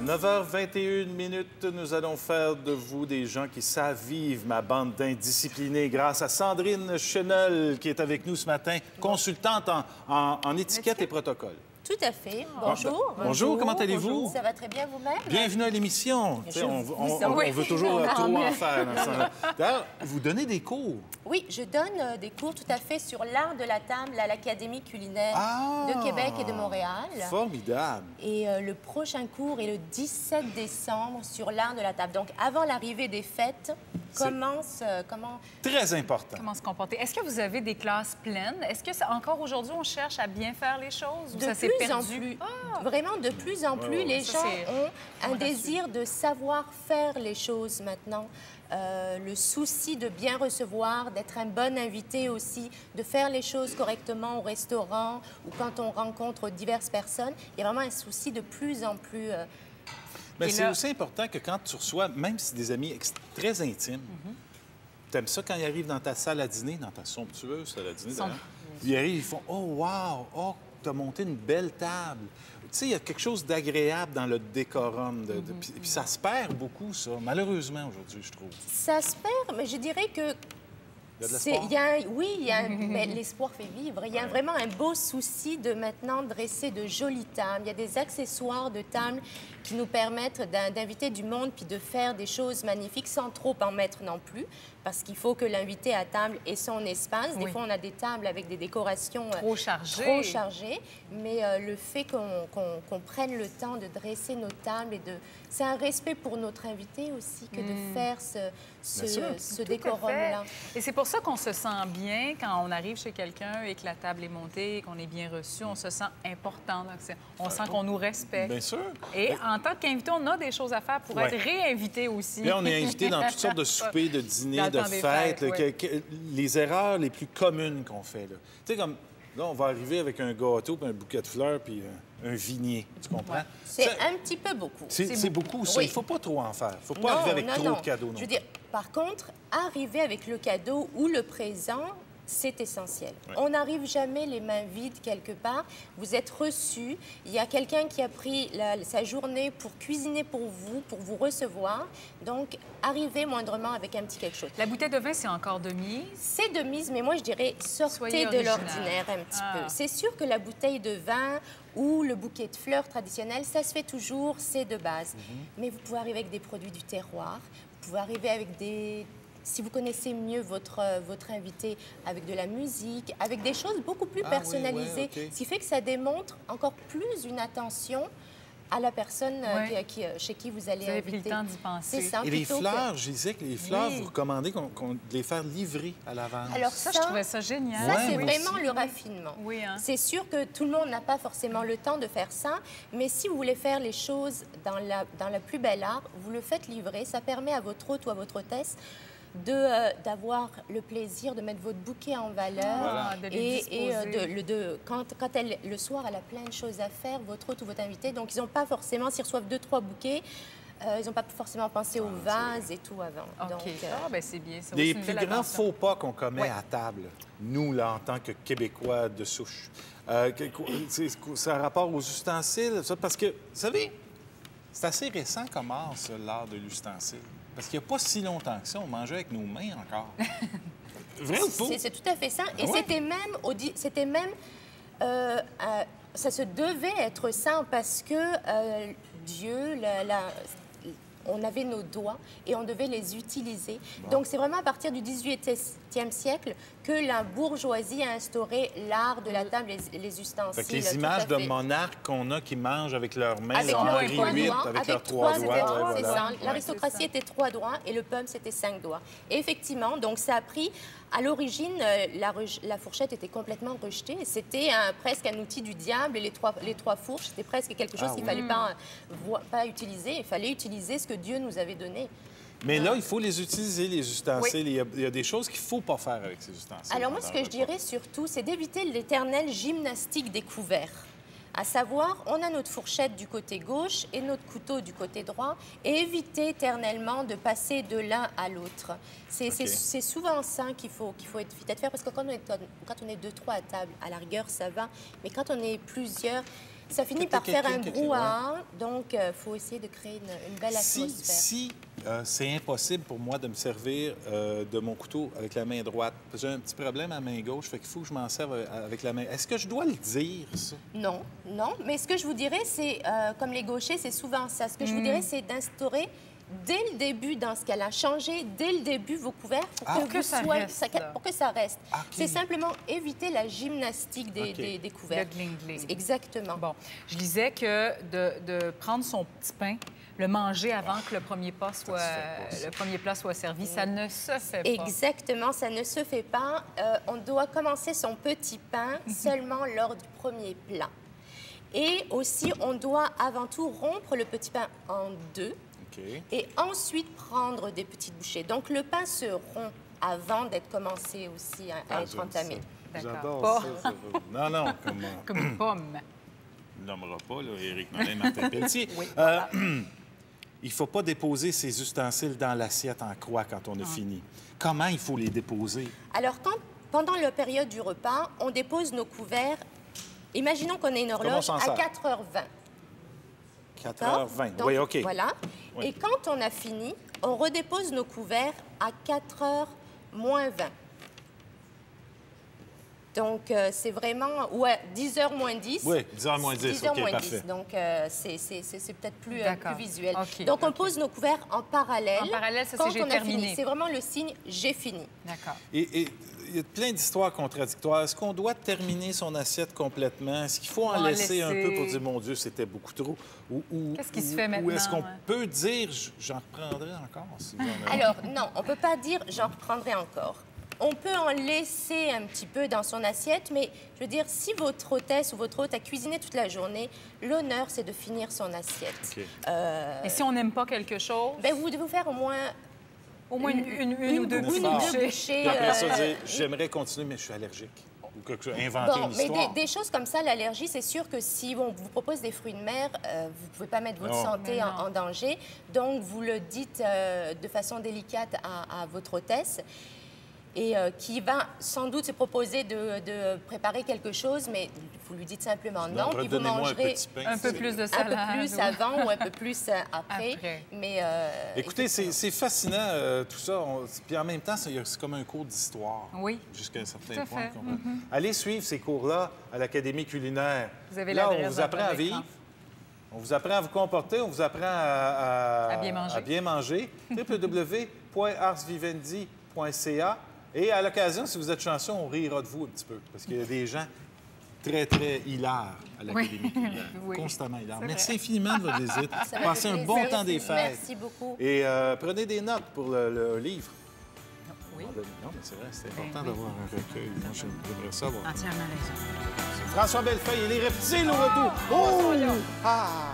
9h21, nous allons faire de vous des gens qui savent vivre, ma bande d'indisciplinés, grâce à Sandrine Chenol, qui est avec nous ce matin, consultante en étiquette et protocole. Tout à fait. Bonjour. Bonjour, comment allez-vous? Ça va très bien vous-même? Bienvenue à l'émission. On veut toujours trop en faire. D'ailleurs, vous donnez des cours. Oui, je donne des cours tout à fait sur l'art de la table à l'Académie culinaire de Québec et de Montréal. Formidable. Et le prochain cours est le 17 décembre sur l'art de la table. Donc, avant l'arrivée des fêtes, comment... Très important. Comment se comporter. Est-ce que vous avez des classes pleines? Est-ce que encore aujourd'hui, on cherche à bien faire les choses? Ou ça s'est perdu? En plus. Vraiment, de plus en plus, les gens ont un désir de savoir faire les choses maintenant. Le souci de bien recevoir, d'être un bon invité aussi, de faire les choses correctement au restaurant ou quand on rencontre diverses personnes. Il y a vraiment un souci de plus en plus... Mais c'est aussi important que quand tu reçois, même si des amis très intimes, tu aimes ça quand ils arrivent dans ta salle à dîner, dans ta somptueuse salle à dîner, ils arrivent, ils font « Oh, wow! Oh, tu as monté une belle table! » Tu sais, il y a quelque chose d'agréable dans le décorum. Puis ça se perd beaucoup, ça, malheureusement, aujourd'hui, je trouve. Ça se perd, mais je dirais que... Il y a de l'espoir. Oui, mais l'espoir fait vivre. Il y a vraiment un beau souci de maintenant dresser de jolies tables. Il y a des accessoires de table qui nous permettent d'inviter du monde puis de faire des choses magnifiques sans trop en mettre non plus, parce qu'il faut que l'invité à table ait son espace. Des fois, on a des tables avec des décorations trop chargées. Mais le fait qu'on prenne le temps de dresser nos tables, c'est un respect pour notre invité aussi que de faire ce décorum-là. Et c'est pour ça qu'on se sent bien quand on arrive chez quelqu'un et que la table est montée, qu'on est bien reçu. On se sent important. Donc on sent qu'on nous respecte. Bien sûr. Et en tant qu'invité, on a des choses à faire pour être réinvité aussi. Là, on est invité dans toutes sortes de soupers, de dîners, de fêtes. Les erreurs les plus communes qu'on fait. Tu sais, comme là, on va arriver avec un gâteau, puis un bouquet de fleurs, puis un vignier. Tu comprends? C'est un petit peu beaucoup. C'est beaucoup, ça. Il ne faut pas trop en faire. Il ne faut pas arriver avec trop de cadeaux. Je veux dire, par contre, arriver avec le cadeau ou le présent, c'est essentiel. On n'arrive jamais les mains vides quelque part. Vous êtes reçu. Il y a quelqu'un qui a pris sa journée pour cuisiner pour vous recevoir. Donc, arrivez moindrement avec un petit quelque chose. La bouteille de vin, c'est encore de mise? C'est de mise, mais moi, je dirais sortez de l'ordinaire un petit peu. C'est sûr que la bouteille de vin ou le bouquet de fleurs traditionnel, ça se fait toujours, c'est de base. Mais vous pouvez arriver avec des produits du terroir. Vous pouvez arriver avec des... Si vous connaissez mieux votre invité, avec de la musique, avec des choses beaucoup plus personnalisées, ce qui fait que ça démontre encore plus une attention à la personne chez qui vous allez inviter. Vous avez pris le temps d'y penser. C'est ça. Et les fleurs, je disais que les fleurs, vous recommandez de les faire livrer à l'avance. Alors ça, je trouvais ça génial. Ça, c'est vraiment le raffinement. Oui, hein? C'est sûr que tout le monde n'a pas forcément le temps de faire ça, mais si vous voulez faire les choses dans la plus belle art, vous le faites livrer. Ça permet à votre hôte ou à votre hôtesse d'avoir le plaisir de mettre votre bouquet en valeur quand le soir, elle a plein de choses à faire, votre hôte ou votre invité. Donc, ils n'ont pas forcément, s'ils reçoivent 2-3 bouquets, ils n'ont pas forcément pensé au vase et tout avant. Donc, ben c'est bien. Les plus grands faux pas qu'on commet à table, nous, là, en tant que Québécois de souche, c'est un rapport aux ustensiles, ça, parce que, vous savez, c'est assez récent comme art, ça, l'art de l'ustensile. Parce qu'il n'y a pas si longtemps que ça, on mangeait avec nos mains encore. Vrai ou faux? C'est tout à fait ça. Et c'était même... ça se devait être ça parce que Dieu, on avait nos doigts et on devait les utiliser. Donc, c'est vraiment à partir du 18e siècle que la bourgeoisie a instauré l'art de la table, les ustensiles. Fait que les images de monarques qu'on a qui mangent avec leurs mains, avec leurs 3 doigts. C'est ça. L'aristocratie était 3 doigts et le peuple, c'était 5 doigts. Et effectivement, donc ça a pris... À l'origine, la fourchette était complètement rejetée. C'était presque un outil du diable. Et les trois fourches, c'était presque quelque chose qu'il ne fallait pas utiliser. Il fallait utiliser ce que Dieu nous avait donné. Mais là, il faut les utiliser, les ustensiles. Il y a des choses qu'il ne faut pas faire avec ces ustensiles. Alors moi, ce que je dirais surtout, c'est d'éviter l'éternelle gymnastique des couverts. À savoir, on a notre fourchette du côté gauche et notre couteau du côté droit, et éviter éternellement de passer de l'un à l'autre. C'est souvent ça qu'il faut être faire, parce que quand on est 2-3 à table, à la rigueur, ça va, mais quand on est plusieurs, Ça finit par faire un brouhaha, donc il faut essayer de créer une belle atmosphère. Si c'est impossible pour moi de me servir de mon couteau avec la main droite, j'ai un petit problème à la main gauche, fait qu'il faut que je m'en serve avec la main. Est-ce que je dois le dire, ça? Non, non. Mais ce que je vous dirais, c'est, comme les gauchers, c'est souvent ça. Ce que je vous dirais, c'est d'instaurer dès le début, dans ce qu'elle a changé, dès le début, vos couverts pour que ça reste. Okay. C'est simplement éviter la gymnastique des couverts. Le gling-gling. Exactement. Bon, je lisais que de prendre son petit pain, le manger avant que le premier plat soit servi, ça ne se fait pas. Exactement, ça ne se fait pas. On doit commencer son petit pain seulement lors du premier plat. Et aussi, on doit avant tout rompre le petit pain en deux. Et ensuite prendre des petites bouchées. Donc, le pain se rompt avant d'être commencé aussi à être entamé. J'adore ça. Non, comme une pomme. On ne nommera pas, là, Éric Nolin, Martin Pelletier. Oui, il ne faut pas déposer ses ustensiles dans l'assiette en croix quand on a fini. Comment il faut les déposer? Alors, pendant la période du repas, on dépose nos couverts. Imaginons qu'on ait une horloge à 4h20. 4h20, donc, oui, OK. Voilà. Oui. Et quand on a fini, on redépose nos couverts à 4h moins 20. Donc, c'est vraiment... Ouais, 10h moins 10. Oui, 10h moins 10, 10h OK, moins parfait. 10. Donc, c'est peut-être plus visuel. Okay, donc, on pose nos couverts en parallèle. En parallèle, ça, quand c'est j'ai on a terminé. fini. C'est vraiment le signe « j'ai fini ». D'accord. Et il y a plein d'histoires contradictoires. Est-ce qu'on doit terminer son assiette complètement? Est-ce qu'il faut en laisser un peu pour dire, mon Dieu, c'était beaucoup trop? Qu'est-ce qui se fait maintenant? Ou est-ce qu'on peut dire, j'en reprendrai encore? Si Alors, non, on ne peut pas dire, j'en reprendrai encore. On peut en laisser un petit peu dans son assiette, mais je veux dire, si votre hôtesse ou votre hôte a cuisiné toute la journée, l'honneur, c'est de finir son assiette. Okay. Et si on n'aime pas quelque chose? Bien, vous devez faire au moins une ou deux bouchées. Après ça, dire, j'aimerais continuer, mais je suis allergique. Ou quelque chose, inventer une histoire. Mais des choses comme ça, l'allergie, c'est sûr que si on vous propose des fruits de mer, vous ne pouvez pas mettre votre santé en danger. Donc, vous le dites de façon délicate à votre hôtesse. Et qui va sans doute se proposer de préparer quelque chose, mais vous lui dites simplement non, puis vous mangerez un peu plus de salade. Un peu plus avant ou un peu plus après. Mais, écoutez, c'est fascinant tout ça. Puis en même temps, c'est comme un cours d'histoire. Oui. Jusqu'à un certain point. Allez suivre ces cours-là à l'Académie culinaire. Vous avez là, on vous apprend à vivre. On vous apprend à vous comporter, on vous apprend à bien manger. www.arsvivendi.ca. Et à l'occasion, si vous êtes chanceux, on rira de vous un petit peu. Parce qu'il y a des gens très, très hilares à l'Académie culinaire. Constamment hilares. Merci infiniment de votre visite. Passez un bon temps des fêtes. Merci beaucoup. Et prenez des notes pour le livre. Oui. Non, mais c'est vrai, c'est important d'avoir un recueil. Moi, j'aimerais ça. Entièrement raison. François Bellefeuille et les reptiles au retour. Oh! Ah!